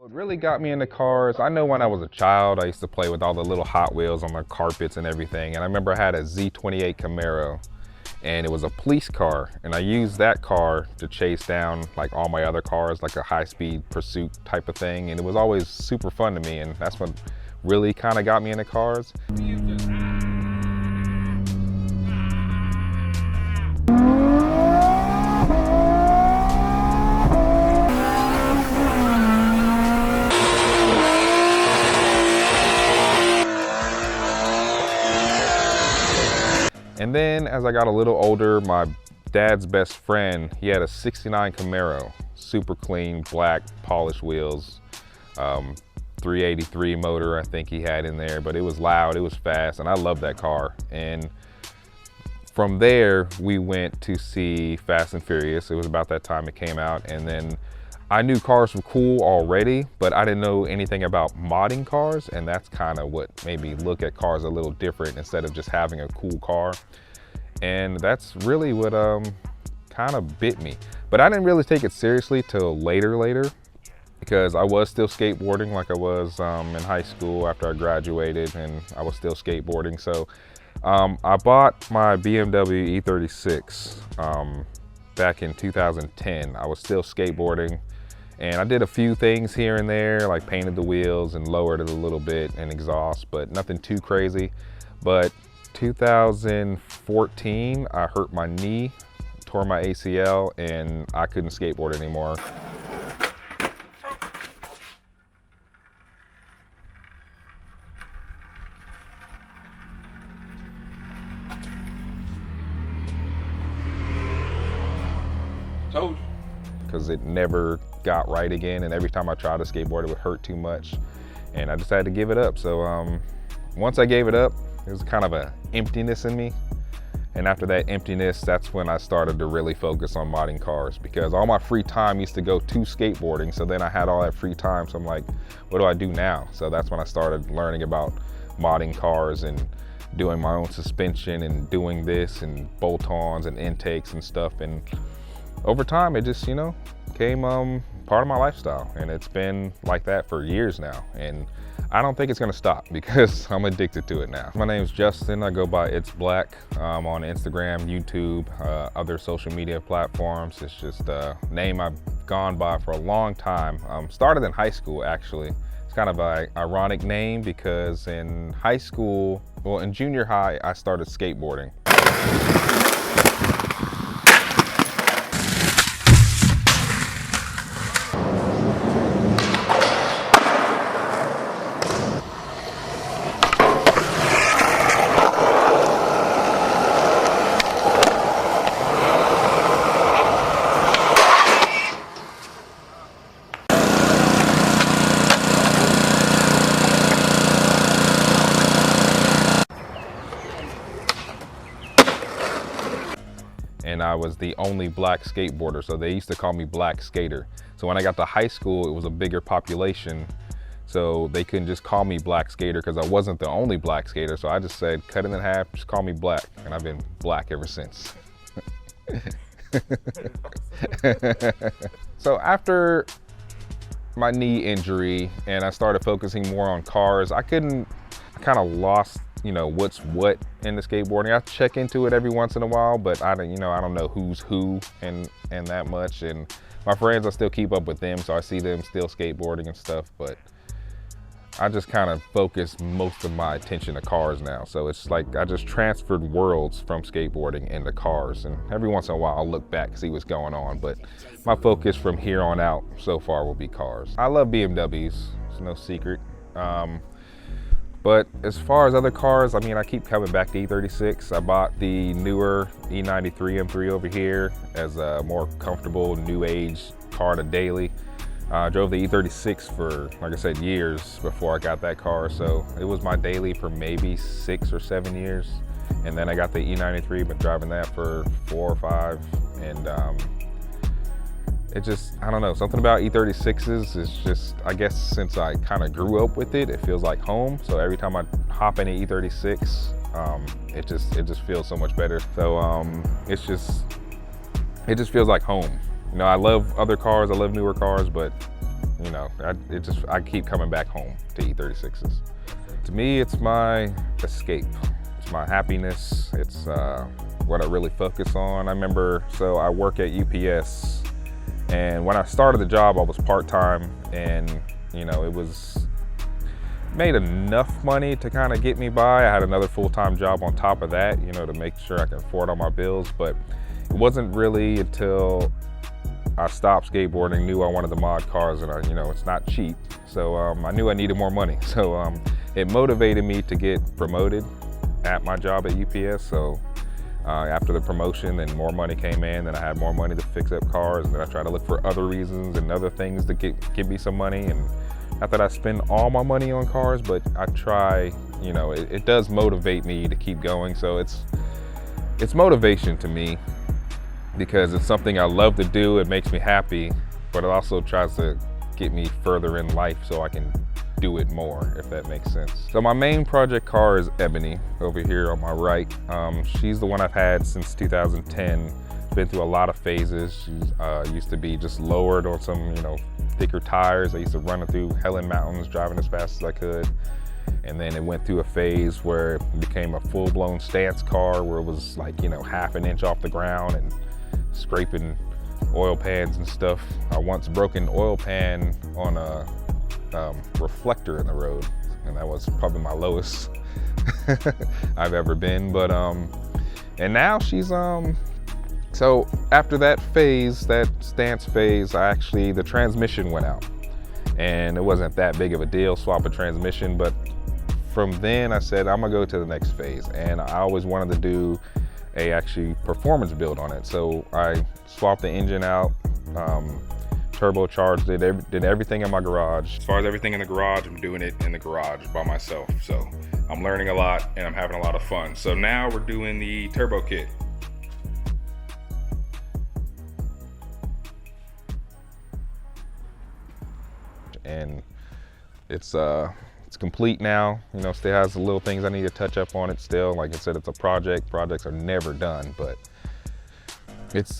What really got me into cars, I know when I was a child, I used to play with all the little Hot Wheels on the carpets and everything. And I remember I had a Z28 Camaro and it was a police car. And I used that car to chase down like all my other cars, like a high-speed pursuit type of thing. And it was always super fun to me. And that's what really kind of got me into cars. And then as I got a little older, my dad's best friend, he had a '69 Camaro, super clean, black, polished wheels, 383 motor I think he had in there, but it was loud, it was fast, and I loved that car. And from there, we went to see Fast and Furious. It was about that time it came out, and then I knew cars were cool already, but I didn't know anything about modding cars, and that's kind of what made me look at cars a little different instead of just having a cool car. And that's really what kind of bit me. But I didn't really take it seriously till later, because I was still skateboarding like I was in high school after I graduated, and I was still skateboarding. So I bought my BMW E36 back in 2010. I was still skateboarding. And I did a few things here and there, like painted the wheels and lowered it a little bit and exhaust, but nothing too crazy. But 2014, I hurt my knee, tore my ACL, and I couldn't skateboard anymore. Told you. Because it never got right again, and every time I tried to skateboard it would hurt too much, and I decided to give it up. So once I gave it up, it was kind of an emptiness in me, and after that emptiness, that's when I started to really focus on modding cars, because all my free time used to go to skateboarding. So then I had all that free time, so I'm like, what do I do now? So that's when I started learning about modding cars and doing my own suspension and doing this and bolt-ons and intakes and stuff. And over time, it just, became part of my lifestyle, and it's been like that for years now, and I don't think it's gonna stop because I'm addicted to it now. My name's Justin. I go by It's Black on Instagram, YouTube, other social media platforms. It's just a name I've gone by for a long time. Started in high school, actually. It's kind of an ironic name because in high school, well, in junior high, I started skateboarding. And I was the only black skateboarder, so they used to call me Black Skater. So when I got to high school, it was a bigger population, so they couldn't just call me Black Skater because I wasn't the only black skater. So I just said, cut it in half, just call me Black, and I've been black ever since. So after my knee injury and I started focusing more on cars, I kind of lost what's what in the skateboarding. I check into it every once in a while, but I don't know who's who and that much. And my friends, I still keep up with them, so I see them still skateboarding and stuff, but I just kind of focus most of my attention to cars now. So it's like I just transferred worlds from skateboarding into cars, and every once in a while I'll look back and see what's going on, but my focus from here on out so far will be cars. I love BMWs, it's no secret. But as far as other cars, I mean, I keep coming back to E36. I bought the newer E93 M3 over here as a more comfortable, new age car to daily. I drove the E36 for, like I said, years before I got that car. So it was my daily for maybe 6 or 7 years. And then I got the E93, been driving that for 4 or 5. And it just, I don't know, something about E36s is just, I guess since I kind of grew up with it, it feels like home. So every time I hop in an E36, it just feels so much better. So it just feels like home. I love other cars, I love newer cars, but you know, I keep coming back home to E36s. To me, it's my escape. It's my happiness. It's what I really focus on. I remember, so I work at UPS, and when I started the job, I was part-time, and you know, it was made enough money to kind of get me by. I had another full-time job on top of that, you know, to make sure I can afford all my bills, but it wasn't really until I stopped skateboarding, knew I wanted to mod cars, and you know, it's not cheap. So I knew I needed more money. So it motivated me to get promoted at my job at UPS. So after the promotion, then more money came in, then I had more money to fix up cars, and then I tried to look for other reasons and other things to give me some money. And not that I spend all my money on cars, but I try, you know, it does motivate me to keep going. So it's motivation to me, because it's something I love to do. It makes me happy, but it also tries to get me further in life so I can do it more, if that makes sense. So my main project car is Ebony, over here on my right. She's the one I've had since 2010. Been through a lot of phases. She used to be just lowered on some, you know, thicker tires. I used to run it through Helen Mountains, driving as fast as I could. And then it went through a phase where it became a full-blown stance car, where it was like, you know, half an inch off the ground and scraping oil pans and stuff. I once broke an oil pan on a reflector in the road, and that was probably my lowest I've ever been. But and now she's so after that phase, that stance phase, the transmission went out, and it wasn't that big of a deal, swap a transmission. But from then I said, I'm gonna go to the next phase, and I always wanted to do a actually performance build on it. So I swapped the engine out, turbocharged it, did everything in my garage. As far as everything in the garage, I'm doing it in the garage by myself. So I'm learning a lot and I'm having a lot of fun. So now we're doing the turbo kit. And it's complete now. You know, still has the little things I need to touch up on it still. Like I said, it's a project. Projects are never done, but it's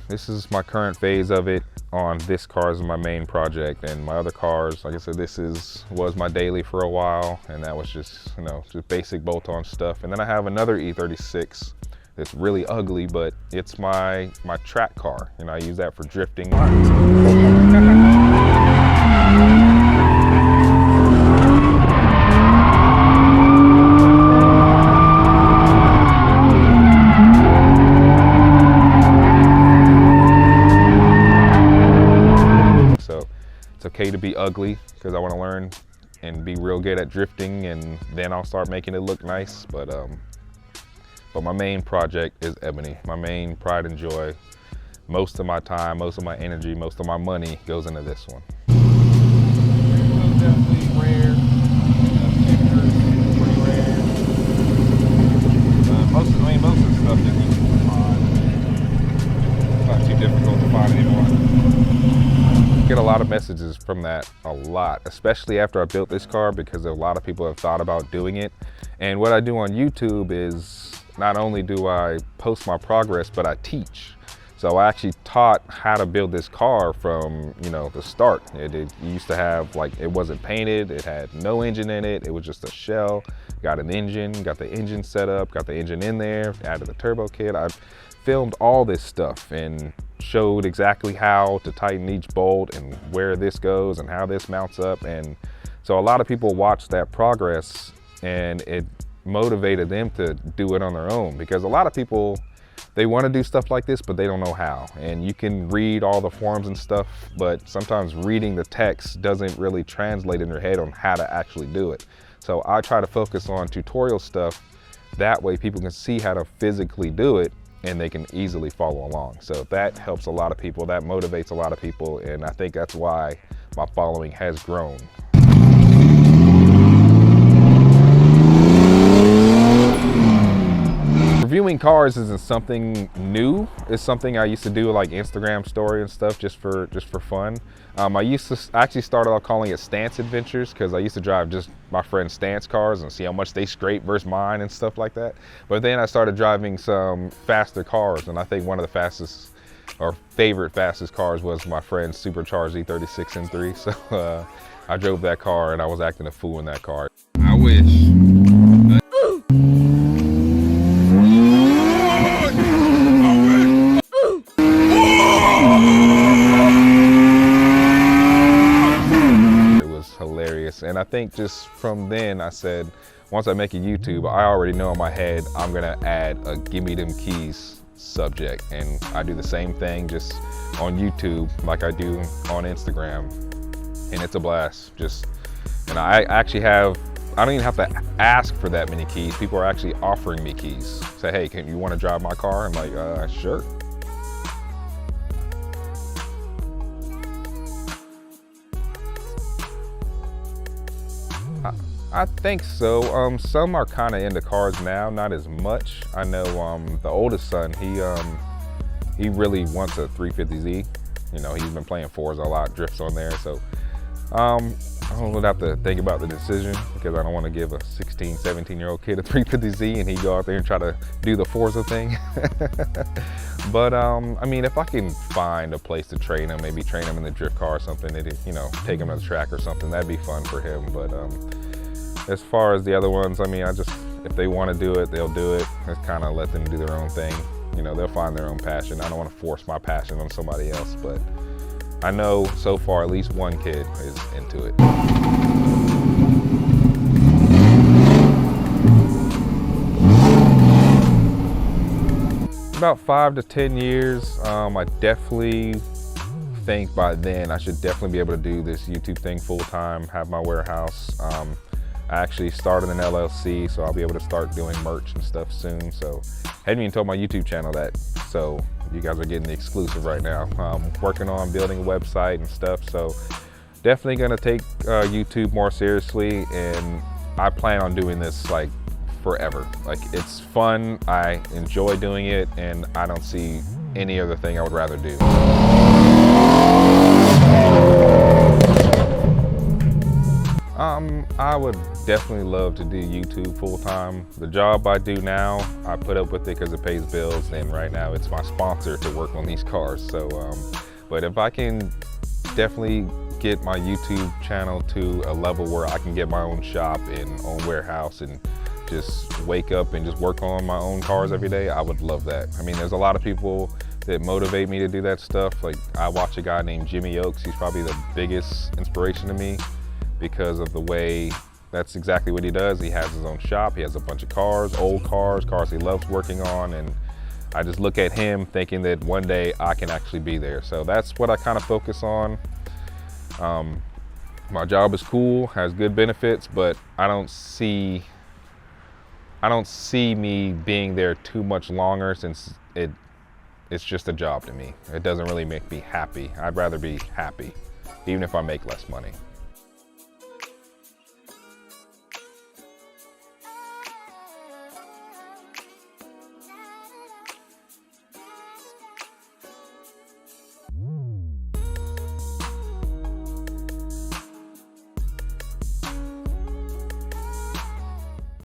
this is my current phase of it. On this car is my main project, and my other cars, like I said, was my daily for a while, and that was just, you know, just basic bolt-on stuff. And then I have another E36 that's really ugly, but it's my track car. You know, I use that for drifting. It's okay to be ugly, because I want to learn and be real good at drifting, and then I'll start making it look nice. But my main project is Ebony. My main pride and joy. Most of my time, most of my energy, most of my money goes into this one. Definitely rare. Pictures, pretty rare. Most of the stuff that you can find, it's not too difficult to find anymore. Get a lot of messages from that, a lot, especially after I built this car, because a lot of people have thought about doing it. And what I do on YouTube is not only do I post my progress, but I teach. So I actually taught how to build this car from, you know, the start. It used to have, like, it wasn't painted, it had no engine in it, it was just a shell. Got an engine, got the engine set up, got the engine in there, added the turbo kit. I filmed all this stuff and showed exactly how to tighten each bolt and where this goes and how this mounts up. And so a lot of people watched that progress, and it motivated them to do it on their own, because a lot of people, they want to do stuff like this, but they don't know how. And you can read all the forums and stuff, but sometimes reading the text doesn't really translate in your head on how to actually do it. So I try to focus on tutorial stuff. That way people can see how to physically do it, and they can easily follow along. So that helps a lot of people, that motivates a lot of people, and I think that's why my following has grown. Reviewing cars isn't something new. It's something I used to do, like Instagram story and stuff, just for fun. I actually started off calling it Stance Adventures, because I used to drive just my friend's stance cars and see how much they scrape versus mine and stuff like that. But then I started driving some faster cars, and I think one of the fastest our favorite fastest cars was my friend's supercharged E36 M3. So I drove that car and I was acting a fool in that car. I wish. It was hilarious. And I think just from then I said, once I make a YouTube, I already know in my head I'm gonna add a "Give Me Them Keys" subject, and I do the same thing just on YouTube like I do on Instagram, and it's a blast. And I actually have, I don't even have to ask for that many keys. People are actually offering me keys. Say, hey, can you want to drive my car? I'm like, sure. I think so. Some are kind of into cars now, not as much. I know the oldest son, he really wants a 350Z. You know, he's been playing Forza a lot, drifts on there. So I don't have to think about the decision because I don't want to give a 16, 17-year-old kid a 350Z and he go out there and try to do the Forza thing. But I mean, if I can find a place to train him, maybe train him in the drift car or something, you know, take him to the track or something, that'd be fun for him. But as far as the other ones, I mean, if they want to do it, they'll do it. Just kind of let them do their own thing. You know, they'll find their own passion. I don't want to force my passion on somebody else, but I know so far at least one kid is into it. About 5 to 10 years, I definitely think by then I should definitely be able to do this YouTube thing full time, have my warehouse. I actually started an LLC, so I'll be able to start doing merch and stuff soon. So I hadn't even told my YouTube channel that, so you guys are getting the exclusive right now. I'm working on building a website and stuff, so definitely gonna take YouTube more seriously, and I plan on doing this like forever. Like, it's fun, I enjoy doing it, and I don't see any other thing I would rather do. I would definitely love to do YouTube full time. The job I do now, I put up with it because it pays bills, and right now it's my sponsor to work on these cars. So, but if I can definitely get my YouTube channel to a level where I can get my own shop and own warehouse and just wake up and just work on my own cars every day, I would love that. I mean, there's a lot of people that motivate me to do that stuff. Like, I watch a guy named Jimmy Oaks. He's probably the biggest inspiration to me because of the way, that's exactly what he does. He has his own shop, he has a bunch of cars, old cars he loves working on, and I just look at him thinking that one day I can actually be there. So that's what I kind of focus on. My job is cool, has good benefits, but I don't see me being there too much longer, since it's just a job to me. It doesn't really make me happy. I'd rather be happy, even if I make less money.